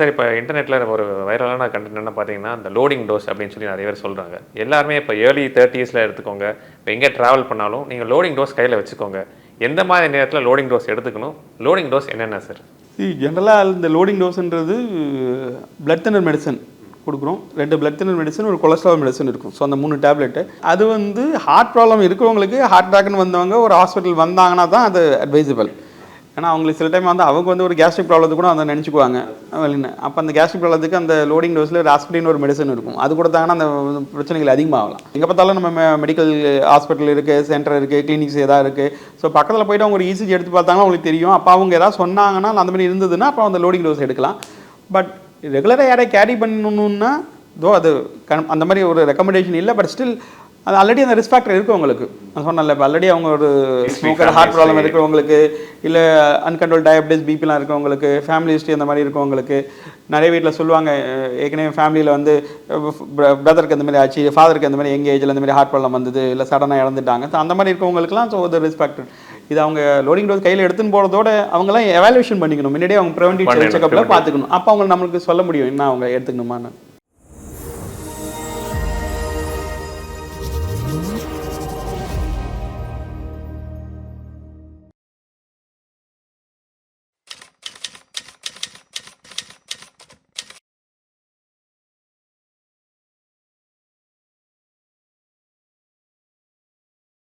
Sir இப்போ இன்டர்நெட்டில ஒரு வைரலான content என்ன பார்த்தீங்கன்னா, அந்த லோடிங் டோஸ் அப்படின்னு சொல்லி நெறைய பேர் சொல்றாங்க. எல்லாருமே இப்போ ஏர்லி 30ஸ்ல எடுத்துக்கோங்க. இப்போ எங்கே டிராவல் பண்ணாலும் நீங்க லோடிங் டோஸ் கையில வச்சுக்கோங்க. எந்த மாதிரி நேரத்தில லோடிங் டோஸ் எடுத்துக்கணும்? லோடிங் டோஸ் என்னென்ன சார்? ஜென்ரலா இந்த லோடிங் டோஸ்ன்றது பிளட் தின்னர் மெடிசன் குடுக்குறோம். 2 பிளட் தின்னர் மெடிசன், ஒரு கொலஸ்ட்ரால் மெடிசன் இருக்கும். ஸோ அந்த 3 டேப்லெட். அது வந்து ஹார்ட் ப்ராப்ளம் இருக்கிறவங்களுக்கு, ஹார்ட் அட்டாக்னு வந்தவங்க ஒரு ஹாஸ்பிட்டல் வந்தாங்கன்னா தான் அது அட்வைசபிள். ஏன்னா அவங்களுக்கு சில டைம் வந்து அவங்க வந்து ஒரு கேஸ்ட்ரிக் ப்ராப்ளத்துக்கு கூட அதை நினச்சிக்குவாங்க. அப்போ அந்த கேஸ்ட்ரிக் ப்ராப்ளத்துக்கு அந்த லோடிங் டோஸில் ராஸ்பிரின் ஒரு மெடிசன் இருக்கும். அது கொடுத்தாங்கன்னா அந்த பிரச்சனைகள் அதிகமாகலாம். எங்கே பார்த்தாலும் நம்ம மெடிக்கல் ஹாஸ்பிட்டல் இருக்குது, சென்டர் இருக்குது, கிளினிக்ஸ் எதாவது இருக்குது. ஸோ பக்கத்தில் போய்ட்டு அவங்க ஒரு இசிஜி எடுத்து பார்த்தாங்கன்னா அவங்களுக்கு தெரியும். அப்போ அவங்க ஏதாவது சொன்னாங்கன்னா அந்த மாதிரி இருந்ததுன்னா அப்போ அந்த லோடிங் டோஸ் எடுக்கலாம். பட் ரெகுலராக யாரையும் கேரி பண்ணணுன்னா அது அந்த மாதிரி ஒரு ரெக்கமெண்டேஷன் இல்லை. பட் ஸ்டில் அது ஆல்ரெடி அந்த ரிஸ்க் ஃபேக்டர் இருக்குது உங்களுக்கு. நான் சொன்னேன்ல, இப்போ ஆல்ரெடி அவங்க ஒரு ஸ்மோக்கர், ஹார்ட் ப்ராப்ளம் இருக்கிறவங்களுக்கு, இல்லை அன்கண்ட்ரோல் டயபிட்டிஸ், பிபிலாம் இருக்கிறவங்களுக்கு, ஃபேமிலி ஹிஸ்ட்ரி அந்த மாதிரி இருக்கவங்களுக்கு, நிறைய வீட்டில் சொல்லுவாங்க ஏற்கனவே ஃபேமிலியில் வந்து பிரதருக்கு அந்த மாதிரி ஆச்சு, ஃபாதருக்கு அந்த மாதிரி யங் ஏஜில் அந்த மாதிரி ஹார்ட் ப்ராப்ளம் வந்தது, இல்லை சடனாக இறந்துட்டாங்க. ஸோ அந்த மாதிரி இருக்கவங்களுக்குலாம் ஸோ அது ரிஸ்க் ஃபேக்டர். இது அவங்க லோடிங் டோஸ் கையில் எடுத்துன்னு போகிறதோட அவங்களாம் எவாலுவேஷன் பண்ணிக்கணும். முன்னாடியே அவங்க ப்ரிவென்டிவ் செக்கப்பில் பார்த்துக்கணும். அப்போ அவங்க நம்மளுக்கு சொல்ல முடியும் என்ன அவங்க எடுத்துக்கணுமான்னு.